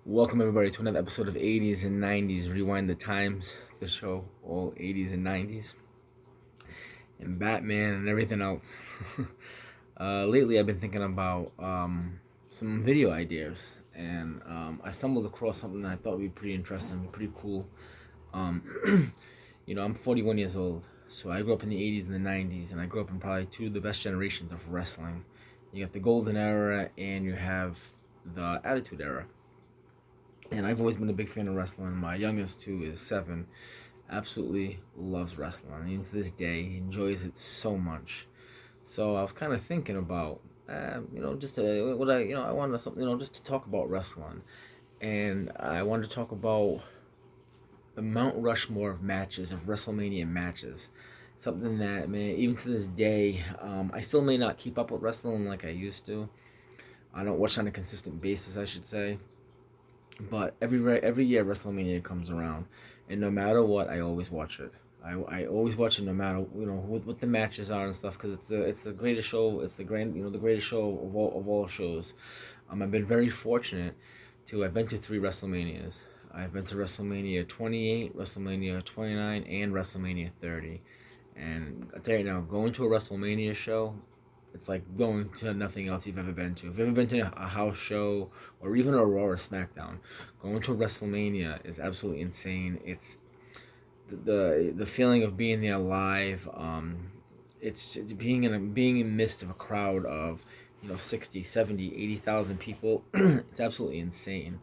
Welcome everybody to another episode of 80s and 90s Rewind the Times, the show all 80s and 90s, and Batman and everything else. Lately I've been thinking about some video ideas, and I stumbled across something that I thought would be pretty interesting, pretty cool. Um, I'm 41 years old, so I grew up in the 80s and the 90s, and I grew up in probably two of the best generations of wrestling. You got the golden era, and you have the attitude era. And I've always been a big fan of wrestling. My youngest, too, is 7. Absolutely loves wrestling. And to this day, he enjoys it so much. So I was kind of thinking about, just I wanted something, just to talk about wrestling. And I wanted to talk about the Mount Rushmore of matches, of WrestleMania matches. Something that, man, even to this day, I still may not keep up with wrestling like I used to. I don't watch on a consistent basis, I should say. But every year WrestleMania comes around, and no matter what, I always watch it. I always watch it no matter what the matches are and stuff, because it's the greatest show. It's the greatest show of all shows. I've been very fortunate to I've been to 3 WrestleManias. I've been to WrestleMania 28, WrestleMania 29, and WrestleMania 30. And I tell you now, going to a WrestleMania show, it's like going to nothing else you've ever been to. If you've ever been to a house show or even a Raw or SmackDown, going to a WrestleMania is absolutely insane. It's the feeling of being there live. It's being being in the midst of a crowd of 60, 70, 80,000 people. It's absolutely insane.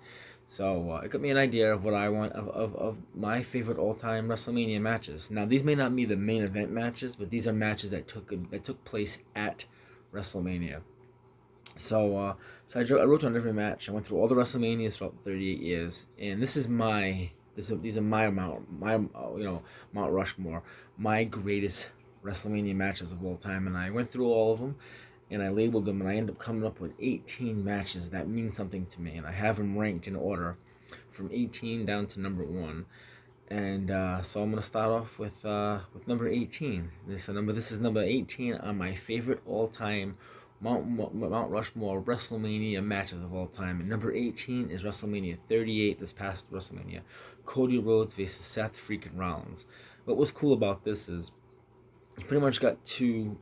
So it got me an idea of what I want of my favorite all-time WrestleMania matches. Now these may not be the main event matches, but these are matches that took place at WrestleMania. So I wrote down every match. I went through all the WrestleManias throughout the 38 years, and these are my Mount Rushmore, my greatest WrestleMania matches of all time, and I went through all of them, and I labeled them, and I ended up coming up with 18 matches that mean something to me, and I have them ranked in order from 18 down to number 1. And so I'm gonna start off with number 18. This is number 18 on my favorite all-time Mount Rushmore WrestleMania matches of all time. And number 18 is WrestleMania 38. This past WrestleMania, Cody Rhodes versus Seth freaking Rollins. What was cool about this is you pretty much got two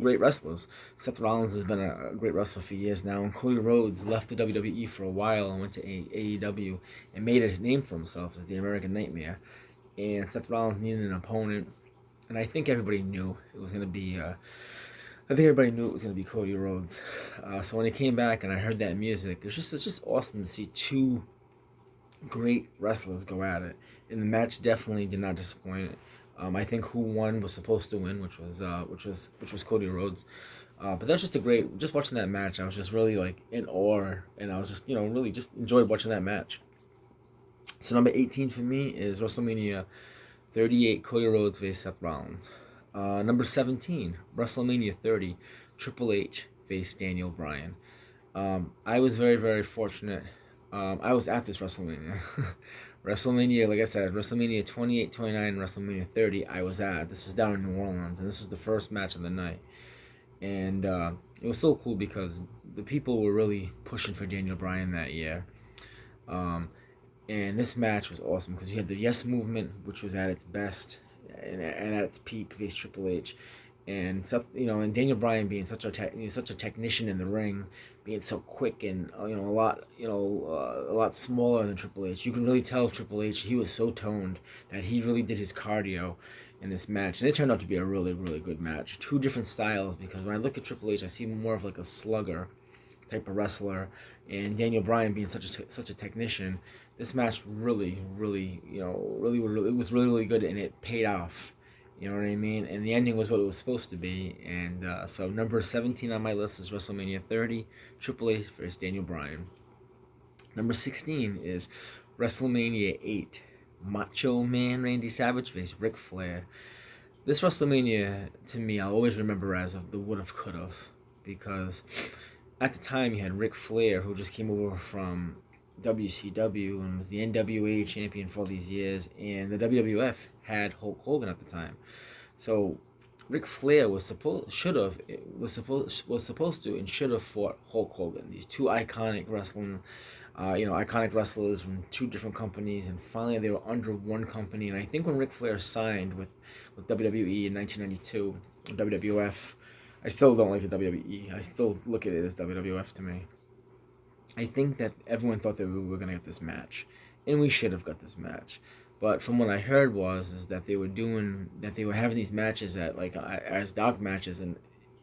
great wrestlers. Seth Rollins has been a great wrestler for years now, and Cody Rhodes left the WWE for a while and went to AEW and made a name for himself as the American Nightmare. And Seth Rollins needed an opponent, and I think everybody knew it was going to be. I think everybody knew it was going to be Cody Rhodes. So when he came back and I heard that music, it's just awesome to see two great wrestlers go at it, and the match definitely did not disappoint. I think who won was supposed to win, which was Cody Rhodes. But that's just watching that match. I was just really like in awe, and I was just really just enjoyed watching that match. So number 18 for me is WrestleMania 38, Cody Rhodes vs Seth Rollins. Number 17, WrestleMania 30, Triple H faced Daniel Bryan. I was very, very fortunate. I was at this WrestleMania. WrestleMania, like I said, WrestleMania 28, 29, WrestleMania 30, I was at. This was down in New Orleans, and this was the first match of the night. And it was so cool because the people were really pushing for Daniel Bryan that year. And this match was awesome because you had the Yes Movement, which was at its best and at its peak, faced Triple H. And and Daniel Bryan being such a technician in the ring, being so quick and a lot smaller than Triple H. You can really tell Triple H, he was so toned that he really did his cardio in this match, and it turned out to be a really, really good match. Two different styles, because when I look at Triple H, I see more of like a slugger type of wrestler, and Daniel Bryan being such a technician. This match really, really, it was really, really good, and it paid off. You know what I mean? And the ending was what it was supposed to be. And so number 17 on my list is WrestleMania 30, Triple H versus Daniel Bryan. Number 16 is WrestleMania 8, Macho Man Randy Savage versus Ric Flair. This WrestleMania, to me, I'll always remember as of the would've, could've. Because at the time, you had Ric Flair, who just came over from WCW and was the NWA champion for all these years, and the WWF had Hulk Hogan at the time. So Ric Flair was supposed to and should have fought Hulk Hogan. These two iconic wrestling iconic wrestlers from two different companies, and finally they were under one company. And I think when Ric Flair signed with WWE in 1992, WWF, I still don't like the WWE. I still look at it as WWF to me. I think that everyone thought that we were gonna get this match, and we should have got this match. But from what I heard is that they were having these matches at like as dark matches and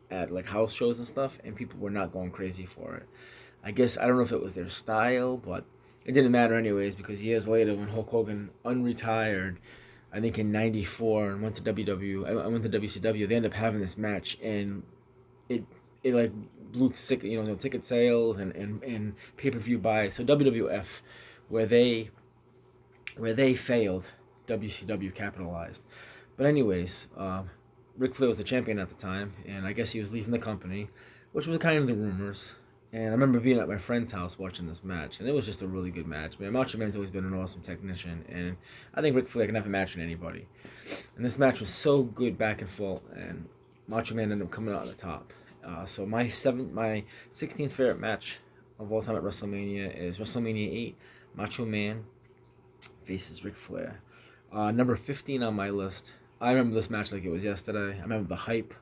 at like house shows and stuff, and people were not going crazy for it. I guess I don't know if it was their style, but it didn't matter anyways because years later when Hulk Hogan unretired, I think in '94 and went to I went to WCW. They ended up having this match, and it like blew ticket sales and pay-per-view buys. So WWF, where they failed, WCW capitalized. But anyways, Ric Flair was the champion at the time, and I guess he was leaving the company, which was kind of the rumors. And I remember being at my friend's house watching this match, and it was just a really good match. Man, Macho Man's always been an awesome technician, and I think Ric Flair can have a match with anybody. And this match was so good back and forth, and Macho Man ended up coming out on the top. So my 16th favorite match of all time at WrestleMania is WrestleMania 8, Macho Man faces Ric Flair. Number 15 on my list. I remember this match like it was yesterday. I remember the hype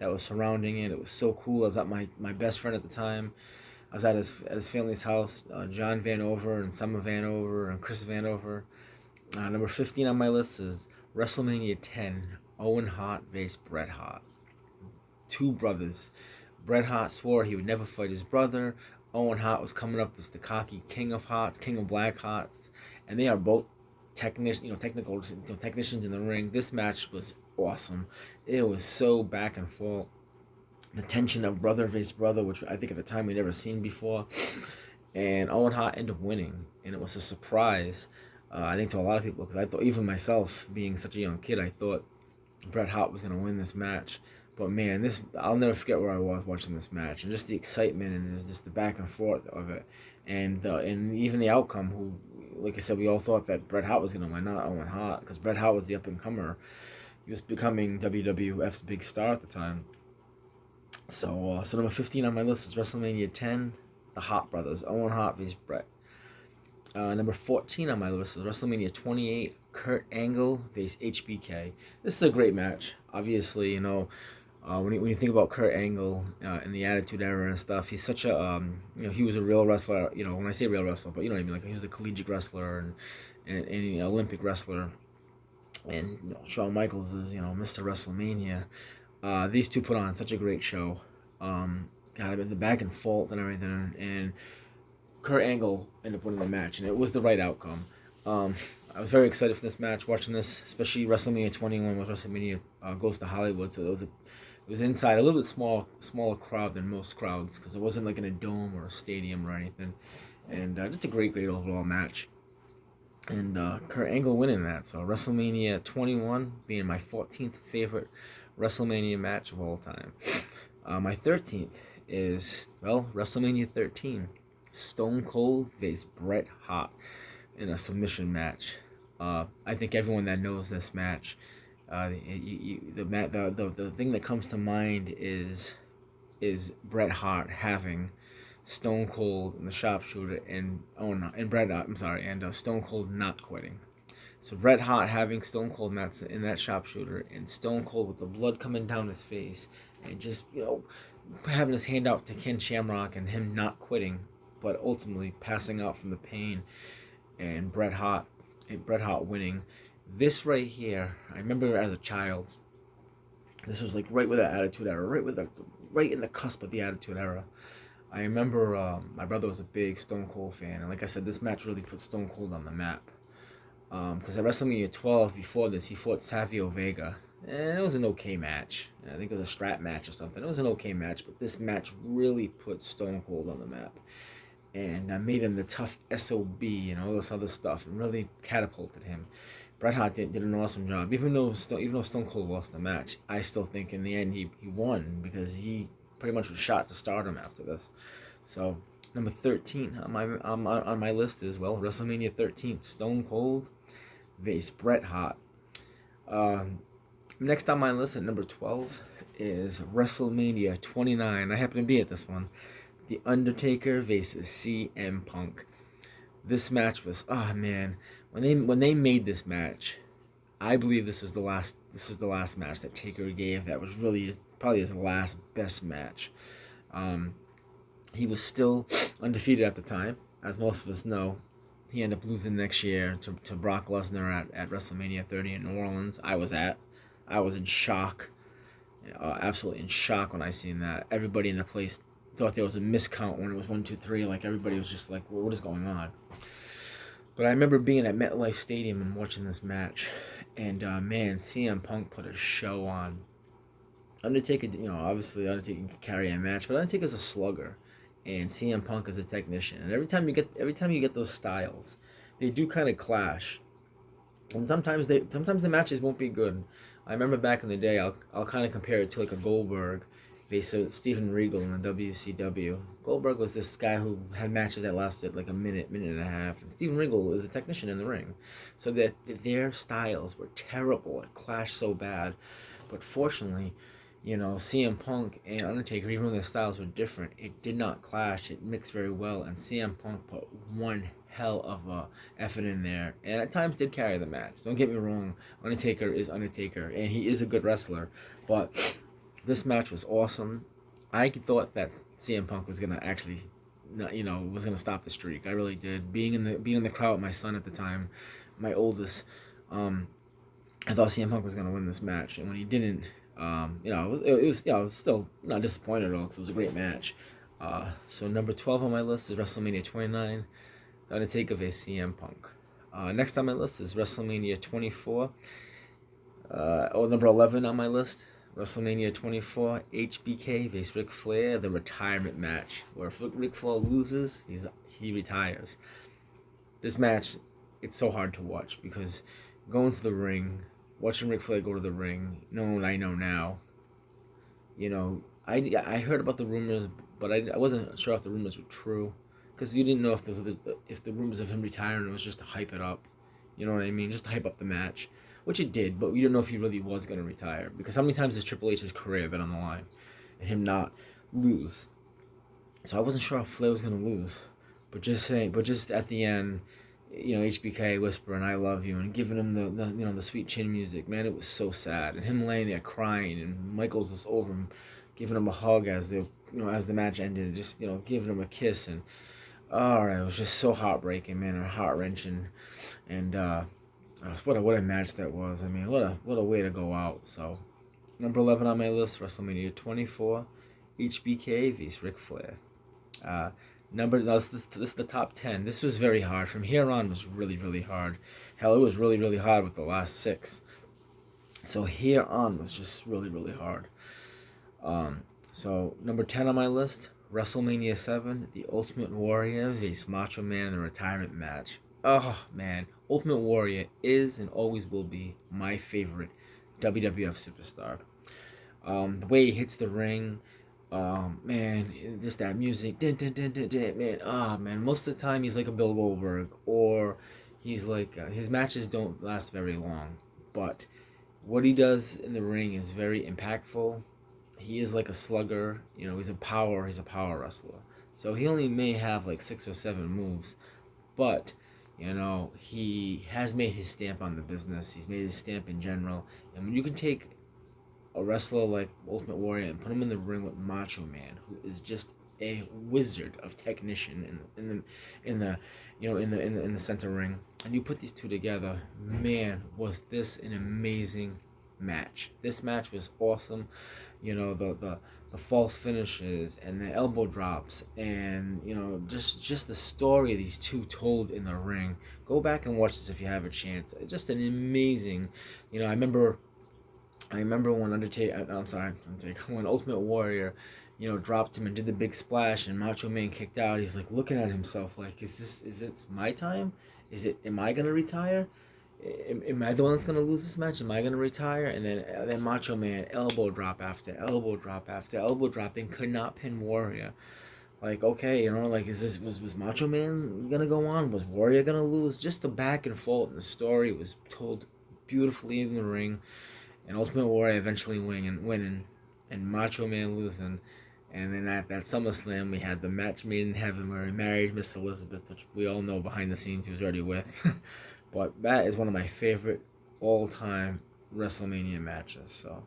that was surrounding it. It was so cool. I was at my best friend at the time. I was at his family's house, John Vanover and Summer Vanover and Chris Vanover. Number 15 on my list is WrestleMania 10, Owen Hart vs. Bret Hart. Two brothers. Bret Hart swore he would never fight his brother. Owen Hart was coming up as the cocky king of hearts, king of black hearts, and they are both technical technicians in the ring. This match was awesome. It was so back and forth. The tension of brother versus brother, which I think at the time we'd never seen before. And Owen Hart ended up winning, and it was a surprise. I think to a lot of people, because I thought, even myself, being such a young kid, I thought Bret Hart was going to win this match. But man, I'll never forget where I was watching this match, and just the excitement and just the back and forth of it, and even the outcome. Who, like I said, we all thought that Bret Hart was going to win, not Owen Hart, because Bret Hart was the up and comer. He was becoming WWF's big star at the time. So number 15 on my list is WrestleMania 10, the Hart brothers, Owen Hart vs. Bret. Number 14 on my list is WrestleMania 28, Kurt Angle vs. HBK. This is a great match. Obviously, when you think about Kurt Angle in the Attitude Era and stuff, he's such a he was a real wrestler. When I say real wrestler, but you know what I mean. Like, he was a collegiate wrestler and an Olympic wrestler. And Shawn Michaels is Mr. WrestleMania. These two put on such a great show. The back and forth and everything, and Kurt Angle ended up winning the match, and it was the right outcome. I was very excited for this match, watching this, especially WrestleMania 21 with WrestleMania goes to Hollywood. So it was inside a little bit smaller crowd than most crowds, because it wasn't like in a dome or a stadium or anything. And just a great overall match. And Kurt Angle winning that. So WrestleMania 21 being my 14th favorite WrestleMania match of all time. My 13th is, WrestleMania 13. Stone Cold vs. Bret Hart in a submission match. I think everyone that knows this match, the thing that comes to mind is Bret Hart having Stone Cold in the sharpshooter and Stone Cold not quitting. So Bret Hart having Stone Cold in that sharpshooter, and Stone Cold with the blood coming down his face, and just having his hand out to Ken Shamrock, and him not quitting, but ultimately passing out from the pain, and Bret Hart winning. This right here, I remember as a child. This was like right with the Attitude Era, right in the cusp of the Attitude Era. I remember my brother was a big Stone Cold fan, and like I said, this match really put Stone Cold on the map. Because at WrestleMania 12, before this, he fought Savio Vega, and it was an okay match. I think it was a strap match or something. It was an okay match, but this match really put Stone Cold on the map, and made him the tough SOB and all this other stuff, and really catapulted him. Bret Hart did an awesome job. Even though Stone Cold lost the match, I still think in the end he won, because he pretty much was shot to stardom after this. So number 13 on my list is WrestleMania 13, Stone Cold vs. Bret Hart. Next on my list at number 12 is WrestleMania 29. I happen to be at this one. The Undertaker vs. CM Punk. This match was, oh man, when they made this match, I believe this was the last match that Taker gave that was really probably his last best match. Um, he was still undefeated at the time, as most of us know. He ended up losing next year to Brock Lesnar at WrestleMania 30 in New Orleans. I was in shock, absolutely in shock when I seen that. Everybody in the place thought there was a miscount when it was 1, 2, 3. Like everybody was just like, well, "What is going on?" But I remember being at MetLife Stadium and watching this match, and man, CM Punk put a show on. Undertaker, obviously Undertaker can carry a match, but Undertaker's a slugger, and CM Punk is a technician. And every time you get those styles, they do kind of clash, and sometimes the matches won't be good. I remember back in the day, I'll kind of compare it to like a Goldberg based Steven Regal in the WCW. Goldberg was this guy who had matches that lasted like a minute, minute and a half. And Steven Regal is a technician in the ring, so that their styles were terrible. It clashed so bad, but fortunately, CM Punk and Undertaker, even though their styles were different, it did not clash. It mixed very well, and CM Punk put one hell of a effort in there, and at times did carry the match. Don't get me wrong, Undertaker is Undertaker, and he is a good wrestler, but this match was awesome. I thought that CM Punk was gonna actually, was gonna stop the streak. I really did. Being in the crowd with my son at the time, my oldest, I thought CM Punk was gonna win this match, and when he didn't, I was still not disappointed at all because it was a great match. So number 12 on my list is WrestleMania 29, The Undertaker vs CM Punk. Next on my list is WrestleMania 24. Number 11 on my list, WrestleMania 24, HBK vs Ric Flair, the retirement match, where if Ric Flair loses, he retires. This match, it's so hard to watch because going to the ring, watching Ric Flair go to the ring, knowing what I know now, I heard about the rumors, but I wasn't sure if the rumors were true, because you didn't know if the rumors of him retiring was just to hype it up, you know what I mean, just to hype up the match, which it did, but we didn't know if he really was gonna retire, because how many times has Triple H's career been on the line, and him not lose? So I wasn't sure if Flair was gonna lose, but just at the end, HBK whispering "I love you" and giving him the sweet chin music. Man, it was so sad, and him laying there crying, and Michaels was over him, giving him a hug as the match ended, just giving him a kiss, and all right, it was just so heartbreaking, man, and heart wrenching, and what a match that was. I mean, what a way to go out. So number 11 on my list, WrestleMania 24, HBK vs Ric Flair. This is the top 10. This was very hard. From here on was really, really hard. Hell, it was really, really hard with the last 6. So here on was just really, really hard. So number 10 on my list, WrestleMania 7, The Ultimate Warrior vs Macho Man in the retirement match. Oh man, Ultimate Warrior is and always will be my favorite WWF superstar. The way he hits the ring, man, just that music, man. Man, most of the time he's like a Bill Goldberg, or he's like his matches don't last very long, but what he does in the ring is very impactful. He is like a slugger, he's a power wrestler. So he only may have like 6 or 7 moves, but he has made his stamp on the business. He's made his stamp in general, and when you can take a wrestler like Ultimate Warrior and put him in the ring with Macho Man, who is just a wizard of technician in the center ring, and you put these two together, man, was this an amazing match. This match was awesome. The false finishes and the elbow drops, and just the story these two told in the ring. Go back and watch this if you have a chance. It's just an amazing. I remember when when Ultimate Warrior, dropped him and did the big splash, and Macho Man kicked out. He's like looking at himself like, is it my time? Am I gonna retire? Am I the one that's gonna lose this match? Am I gonna retire? And then Macho Man, elbow drop after elbow drop after elbow drop, and could not pin Warrior. Like, okay, was Macho Man gonna go on? Was Warrior gonna lose? Just the back and forth, and the story was told beautifully in the ring, and Ultimate Warrior eventually winning, and Macho Man losing, And then at that SummerSlam, we had the match made in heaven where he married Miss Elizabeth, which we all know behind the scenes he was already with. But that is one of my favorite all-time WrestleMania matches. So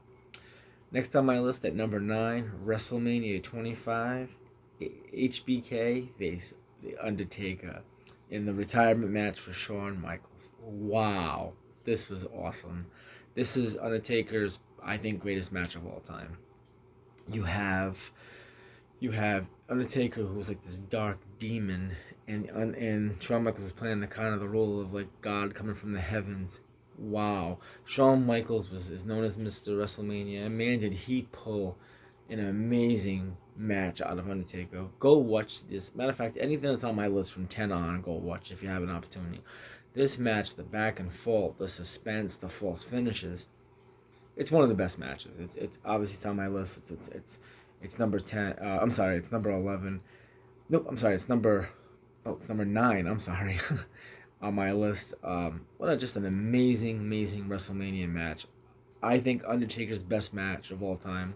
next on my list at number 9, WrestleMania 25, HBK faced The Undertaker in the retirement match for Shawn Michaels. Wow, this was awesome. This is Undertaker's, I think, greatest match of all time. You have Undertaker, who's like this dark demon, and Shawn Michaels is playing the kind of the role of like God coming from the heavens. Wow, Shawn Michaels is known as Mr. WrestleMania, and man, did he pull an amazing match out of Undertaker. Go watch this. Matter of fact, anything that's on my list from 10 on, go watch if you have an opportunity. This match, the back and forth, the suspense, the false finishes, it's one of the best matches. It's obviously it's on my list. It's number 10. I'm sorry, it's number 11. Nope, I'm sorry, it's number 9. I'm sorry. On my list. Just an amazing WrestleMania match. I think Undertaker's best match of all time.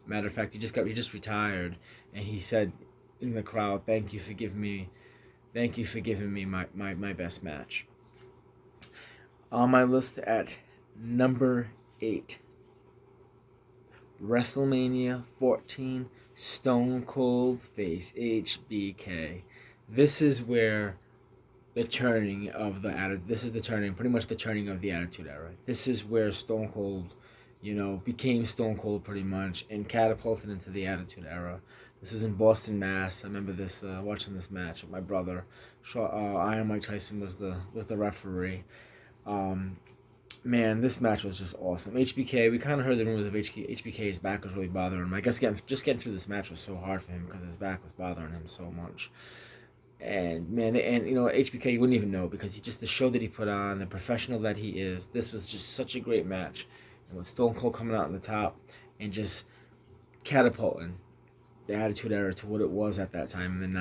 Matter of fact, he just retired, and he said in the crowd, "Thank you for giving me my best match." On my list at number 8, WrestleMania 14, Stone Cold face HBK. This is where the turning of pretty much the turning of the Attitude Era. This is where Stone Cold, became Stone Cold pretty much and catapulted into the Attitude Era. This was in Boston, Mass. I remember this watching this match with my brother. Iron Mike Tyson was the referee. Man, this match was just awesome. HBK, we kind of heard the rumors of HBK's back was really bothering him. I guess getting through this match was so hard for him because his back was bothering him so much. And man, HBK, you wouldn't even know because the show that he put on, the professional that he is. This was just such a great match, and with Stone Cold coming out on the top and just catapulting the Attitude Era to what it was at that time in the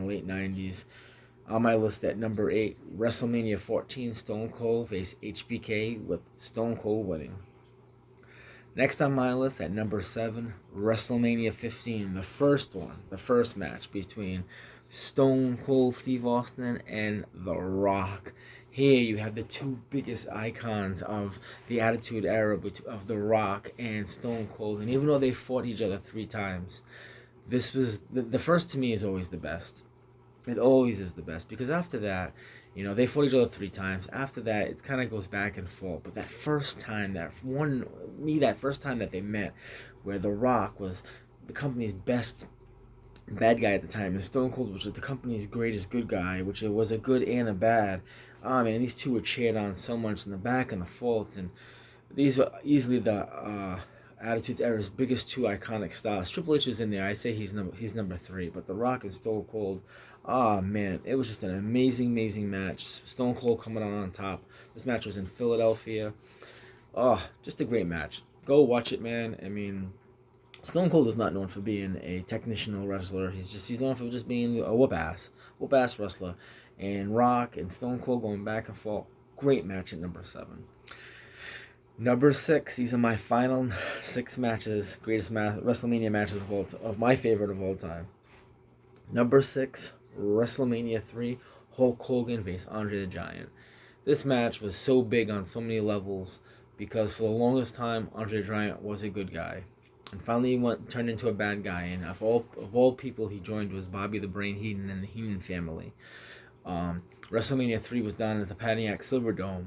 late '90s. On my list at number 8, WrestleMania 14, Stone Cold faced HBK with Stone Cold winning. Next on my list at number 7, WrestleMania 15, the first match between Stone Cold Steve Austin and The Rock. Here you have the two biggest icons of the Attitude Era of The Rock and Stone Cold. And even though they fought each other 3 times, this was the first to me is always the best. It always is the best because after that, they fought each other 3 times. After that, it kind of goes back and forth. But that first time that they met, where The Rock was the company's best bad guy at the time, and Stone Cold was the company's greatest good guy, which it was a good and a bad. Man, these two were cheered on so much in the back and the forth, and these were easily the Attitude Era's biggest 2 iconic stars. Triple H was in there. I say he's number 3, but The Rock and Stone Cold. Man, it was just an amazing match. Stone Cold coming out on top. This match was in Philadelphia. Just a great match. Go watch it, man. I mean, Stone Cold is not known for being a technical wrestler. He's known for just being a whoop ass wrestler. And Rock and Stone Cold going back and forth. Great match at number 7. Number 6. These are my final 6 matches, greatest WrestleMania matches of my favorite of all time. Number 6, WrestleMania 3, Hulk Hogan vs. Andre the Giant. This match was so big on so many levels because for the longest time, Andre the Giant was a good guy. And finally he turned into a bad guy, and of all people he joined was Bobby the Brain Heenan and the Heenan family. WrestleMania 3 was down at the Pontiac Silverdome,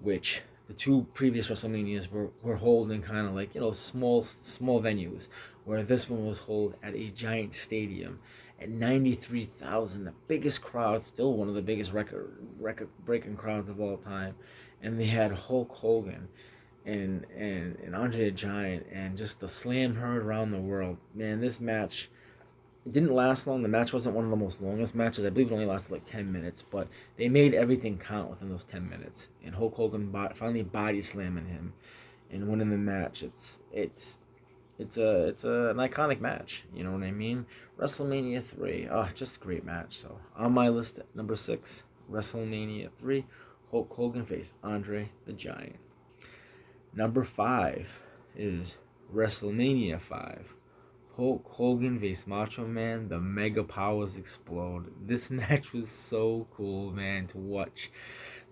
which the 2 previous WrestleManias were holding kind of like, small venues, where this one was held at a giant stadium at 93,000, the biggest crowd, still one of the biggest record-breaking crowds of all time. And they had Hulk Hogan and Andre the Giant, and just the slam heard around the world. Man, this match, it didn't last long. The match wasn't one of the most longest matches. I believe it only lasted like 10 minutes, but they made everything count within those 10 minutes. And Hulk Hogan finally body slamming him and winning the match. It's an iconic match. You know what I mean? WrestleMania 3. Just a great match. So on my list at number 6, WrestleMania 3, Hulk Hogan faced Andre the Giant. Number 5 is WrestleMania 5, Hulk Hogan vs Macho Man, the Mega Powers explode. This match was so cool, man, to watch.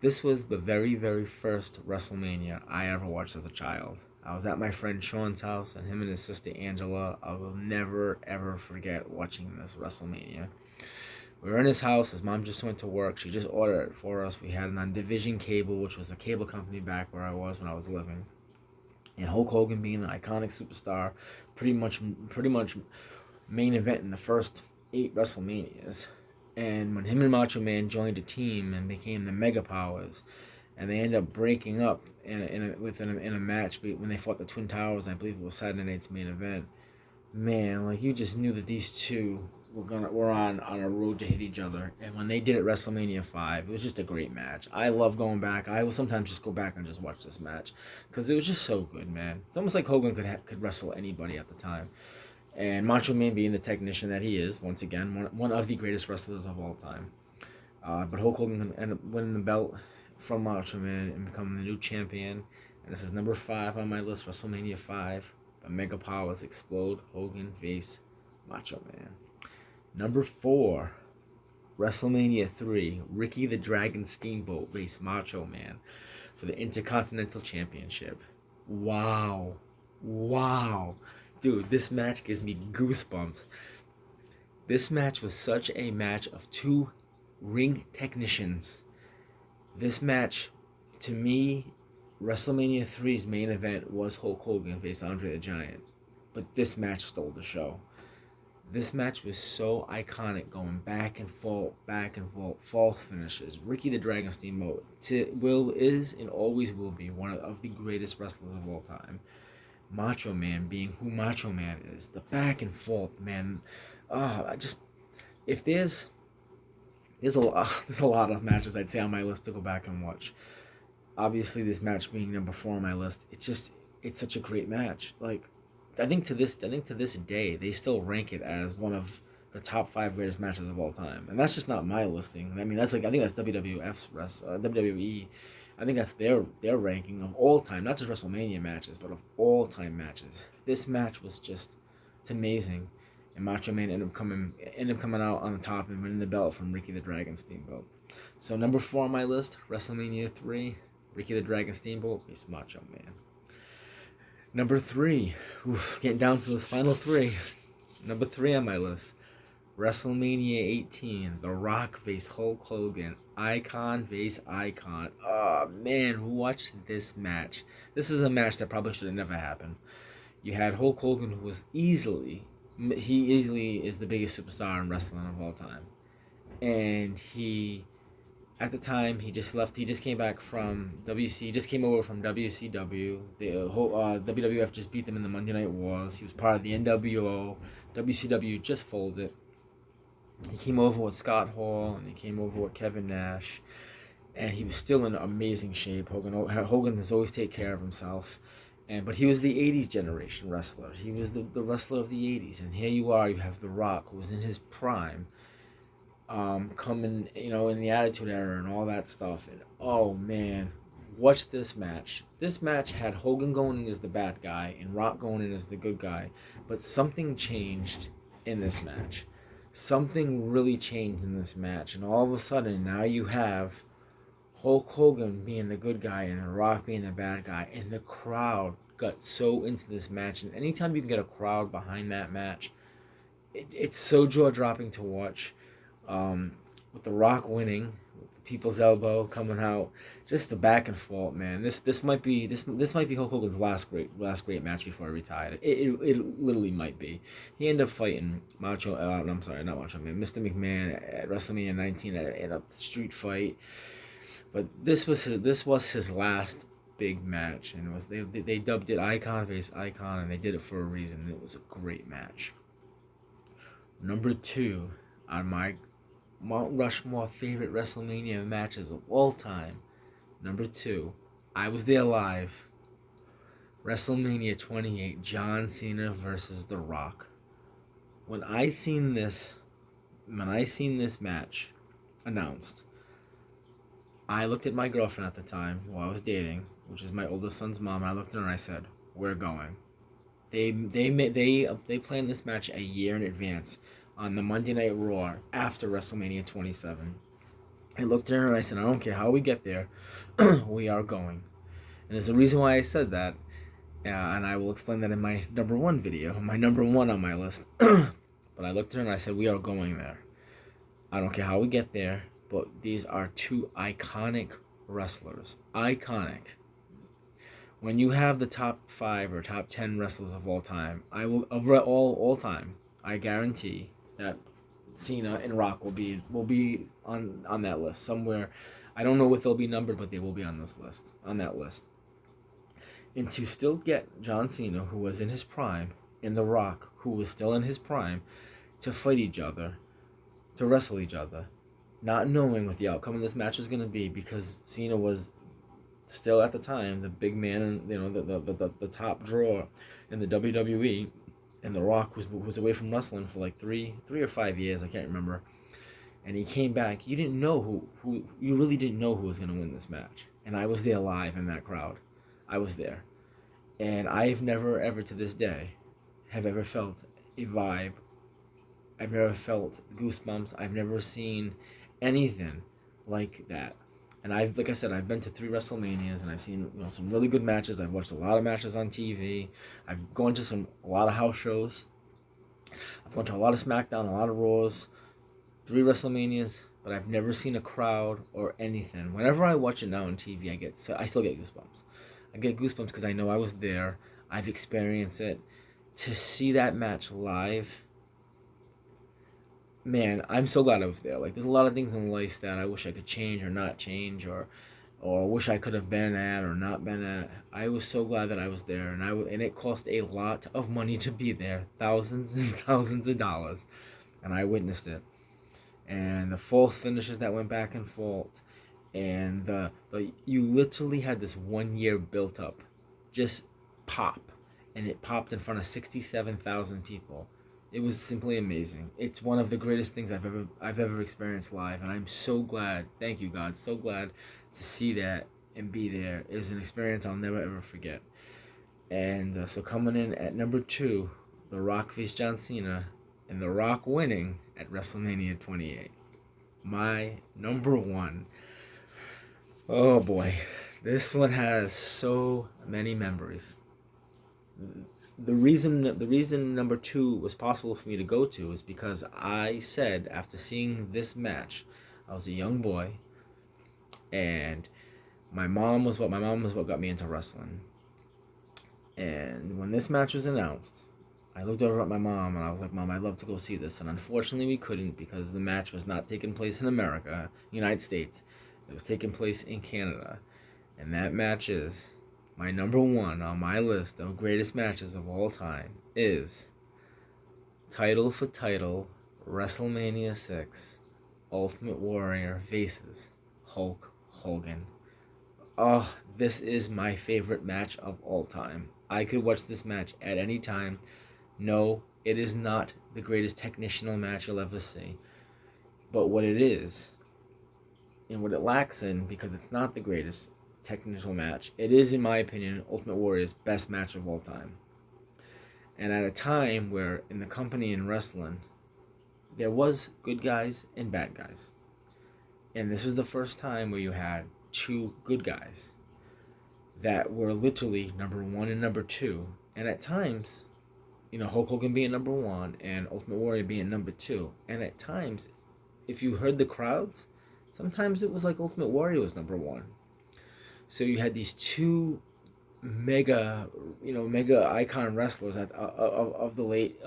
This was the very, very first WrestleMania I ever watched as a child. I was at my friend Sean's house, and him and his sister Angela. I will never, ever forget watching this WrestleMania. We were in his house. His mom just went to work. She just ordered it for us. We had it on Division Cable, which was a cable company back where I was when I was living. And Hulk Hogan being an iconic superstar, pretty much main event in the first 8 WrestleManias. And when him and Macho Man joined a team and became the Mega Powers, and they ended up breaking up in a match when they fought the Twin Towers. I believe it was Saturday night's main event. Man, like, you just knew that these two were on a road to hit each other. And when they did it WrestleMania 5, it was just a great match. I love going back. I will sometimes just go back and just watch this match because it was just so good, man. It's almost like Hogan could wrestle anybody at the time. And Macho Man being the technician that he is, once again, one of the greatest wrestlers of all time. But Hulk Hogan ended up winning the belt from Macho Man and becoming the new champion. And this is number 5 on my list, WrestleMania 5. The Mega Powers explode. Hogan vs Macho Man. Number 4, WrestleMania 3. Ricky the Dragon Steamboat vs Macho Man for the Intercontinental Championship. Wow. Dude, this match gives me goosebumps. This match was such a match of 2 ring technicians. This match, to me, WrestleMania 3's main event was Hulk Hogan vs Andre the Giant. But this match stole the show. This match was so iconic, going back and forth, false finishes. Ricky the Dragon Steamboat is and always will be one of the greatest wrestlers of all time. Macho Man being who Macho Man is. The back and forth, man. If there's a lot of matches I'd say on my list to go back and watch. Obviously, this match being number 4 on my list, it's such a great match. Like, I think to this day, they still rank it as one of the top 5 greatest matches of all time, and that's just not my listing. I mean, I think that's WWF's WWE. I think that's their ranking of all time, not just WrestleMania matches, but of all time matches. This match was it's amazing, and Macho Man ended up coming out on the top and winning the belt from Ricky the Dragon Steamboat. So number 4 on my list, WrestleMania 3, Ricky the Dragon Steamboat vs Macho Man. Number 3, getting down to this final 3. Number 3 on my list, WrestleMania 18, The Rock vs Hulk Hogan, icon vs icon. Oh man, who watched this match? This is a match that probably should have never happened. You had Hulk Hogan, who was easily is the biggest superstar in wrestling of all time, and at the time, he just came back from WC. He just came over from WCW. The whole WWF just beat them in the Monday Night Wars. He was part of the NWO. WCW just folded. He came over with Scott Hall, and he came over with Kevin Nash, and he was still in amazing shape. Hogan has always taken care of himself, but he was the '80s generation wrestler. He was the wrestler of the '80s, and here you are. You have The Rock, who was in his prime. Coming, in the Attitude Era and all that stuff. And oh man, watch this match. This match had Hogan going in as the bad guy and Rock going in as the good guy. But something changed in this match. Something really changed in this match. And all of a sudden, now you have Hulk Hogan being the good guy and Rock being the bad guy. And the crowd got so into this match. And anytime you can get a crowd behind that match, it's so jaw-dropping to watch. With The Rock winning, with the People's Elbow coming out, just the back and forth, man. This might be Hulk Hogan's last great match before he retired. It literally might be. He ended up fighting Mr. McMahon at WrestleMania 19 at a street fight, but this was his last big match, and it was they dubbed it Icon vs Icon, and they did it for a reason. It was a great match. Number 2 on my Mount Rushmore favorite WrestleMania matches of all time. Number 2, I was there live. WrestleMania 28, John Cena versus The Rock. When I seen this match announced, I looked at my girlfriend at the time, who I was dating, which is my oldest son's mom, and I looked at her and I said, "We're going." They planned this match a year in advance on the Monday Night Raw after WrestleMania 27. I looked at her and I said, I don't care how we get there, we are going. And there's a reason why I said that, and I will explain that in my number one video, my number one on my list. But I looked at her and I said, we are going there. I don't care how we get there, but these are two iconic wrestlers. Iconic. When you have the top 5 or top 10 wrestlers of all time, all time, I guarantee that Cena and Rock will be on that list somewhere. I don't know if they'll be numbered, but they will be on that list. And to still get John Cena, who was in his prime, and The Rock, who was still in his prime, to fight each other, to wrestle each other, not knowing what the outcome of this match was going to be, because Cena was still at the time the big man, and the top draw in the WWE, and The Rock was away from wrestling for like 3 or 5 years, I can't remember. And he came back. You didn't know you really didn't know who was going to win this match. And I was there live in that crowd. I was there. And I've never ever to this day have ever felt a vibe. I've never felt goosebumps. I've never seen anything like that. And like I said, I've been to 3 WrestleManias, and I've seen some really good matches. I've watched a lot of matches on TV. I've gone to a lot of house shows. I've gone to a lot of SmackDown, a lot of Raws, 3 WrestleManias, but I've never seen a crowd or anything. Whenever I watch it now on TV, I still get goosebumps. I get goosebumps because I know I was there. I've experienced it. To see that match live, man, I'm so glad I was there. Like, there's a lot of things in life that I wish I could change or not change, or wish I could have been at or not been at. I was so glad that I was there, and it cost a lot of money to be there, thousands and thousands of dollars, and I witnessed it. And the false finishes that went back and forth, and you literally had this 1 year built up, just pop, and it popped in front of 67,000 people. It was simply amazing. It's one of the greatest things I've ever experienced live, and I'm so glad. Thank you, God. So glad to see that and be there. It was an experience I'll never ever forget. And so coming in at number 2, The Rock faced John Cena, and The Rock winning at WrestleMania 28. My number 1. Oh boy, this one has so many memories. The reason number 2 was possible for me to go to is because I said, after seeing this match, I was a young boy, and my mom was what got me into wrestling. And when this match was announced, I looked over at my mom and I was like, Mom, I'd love to go see this. And unfortunately we couldn't, because the match was not taking place in America, United States. It was taking place in Canada. And that match is, my number 1 on my list of greatest matches of all time, is title for title, WrestleMania 6, Ultimate Warrior faces Hulk Hogan. Oh, this is my favorite match of all time. I could watch this match at any time. No, it is not the greatest technical match you'll ever see. But what it is, and what it lacks in, because it's not the greatest technical match, it is, in my opinion, Ultimate Warrior's best match of all time. And at a time where, in the company in wrestling, there was good guys and bad guys. And this was the first time where you had 2 good guys that were literally number 1 and number 2. And at times, Hulk Hogan being number 1 and Ultimate Warrior being number 2. And at times, if you heard the crowds, sometimes it was like Ultimate Warrior was number 1. So you had these 2 mega icon wrestlers of the late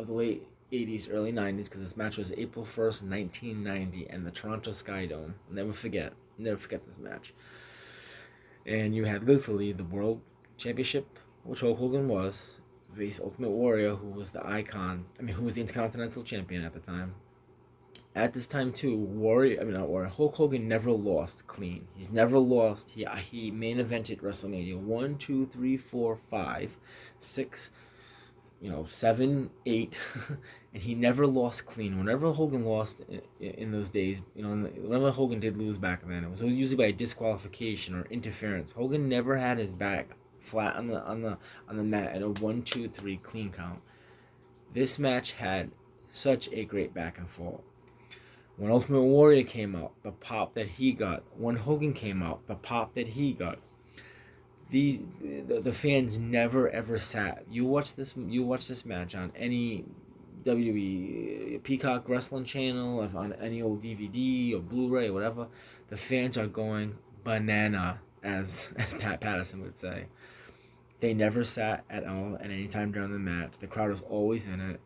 80s, early 90s, because this match was April 1st, 1990, and the Toronto Skydome. I'll never forget this match. And you had literally the World Championship, which Hulk Hogan was, versus Ultimate Warrior, who was the icon. who was the Intercontinental Champion at the time. At this time too, Hulk Hogan never lost clean. He's never lost. He main evented WrestleMania 1, 2, 3, 4, 5, 6, 7, 8, and he never lost clean. Whenever Hogan lost in those days, whenever Hogan did lose back then, it was usually by disqualification or interference. Hogan never had his back flat on the mat at a 1-2-3 clean count. This match had such a great back and forth. When Ultimate Warrior came out, the pop that he got. When Hogan came out, the pop that he got. The fans never ever sat. You watch this match on any WWE Peacock Wrestling channel, on any old DVD or Blu-ray or whatever. The fans are going banana, as Pat Patterson would say. They never sat at all at any time during the match. The crowd was always in it.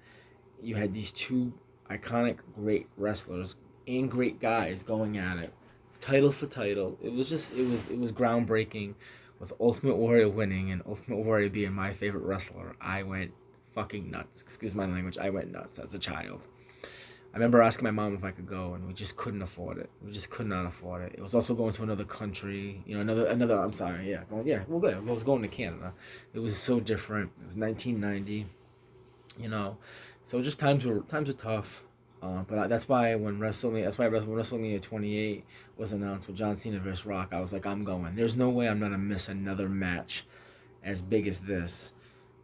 You had these two iconic great wrestlers and great guys going at it, title for title. It was groundbreaking. With Ultimate Warrior winning and Ultimate Warrior being my favorite wrestler, I went fucking nuts. Excuse my language, I went nuts as a child. I remember asking my mom if I could go, and we just couldn't afford it. We just could not afford it. It was also going to another country, another. I'm sorry, yeah, well, good. I was going to Canada. It was so different. It was 1990, so just times were tough. But that's why when WrestleMania 28 was announced with John Cena vs. Rock, I was like, I'm going. There's no way I'm gonna miss another match as big as this,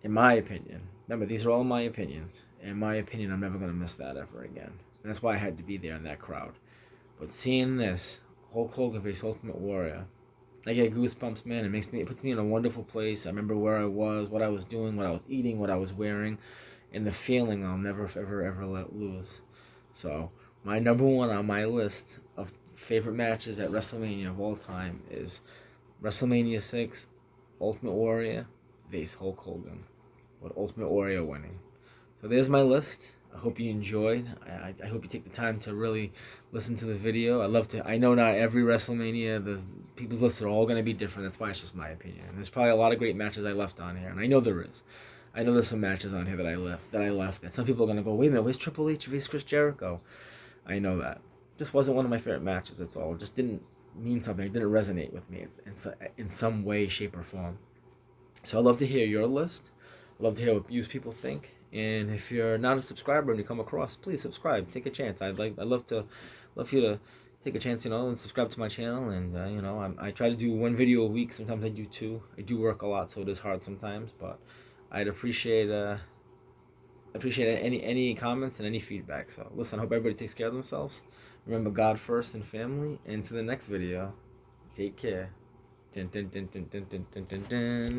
in my opinion. Remember, these are all my opinions. In my opinion, I'm never gonna miss that ever again. And that's why I had to be there in that crowd. But seeing this Hulk Hogan vs. Ultimate Warrior, I get goosebumps, man. It puts me in a wonderful place. I remember where I was, what I was doing, what I was eating, what I was wearing, and the feeling I'll never ever let lose. So, my number one on my list of favorite matches at WrestleMania of all time is WrestleMania 6, Ultimate Warrior vs. Hulk Hogan, with Ultimate Warrior winning. So there's my list. I hope you enjoyed. I hope you take the time to really listen to the video. I know not every WrestleMania, the people's lists are all going to be different. That's why it's just my opinion. And there's probably a lot of great matches I left on here, and I know there is. I know there's some matches on here that I left. And some people are gonna go, wait a minute, where's Triple H vs. Chris Jericho? I know that. Just wasn't one of my favorite matches. That's all. It just didn't mean something. It didn't resonate with me in some way, shape, or form. So I'd love to hear your list. I'd love to hear what you people think. And if you're not a subscriber and you come across, please subscribe. Take a chance. I'd love you to take a chance, and subscribe to my channel. And I try to do one video a week. Sometimes I do two. I do work a lot, so it is hard sometimes, but I'd appreciate any comments and any feedback. So listen, I hope everybody takes care of themselves. Remember God first and family. And to the next video, take care. Dun, dun, dun, dun, dun, dun, dun, dun.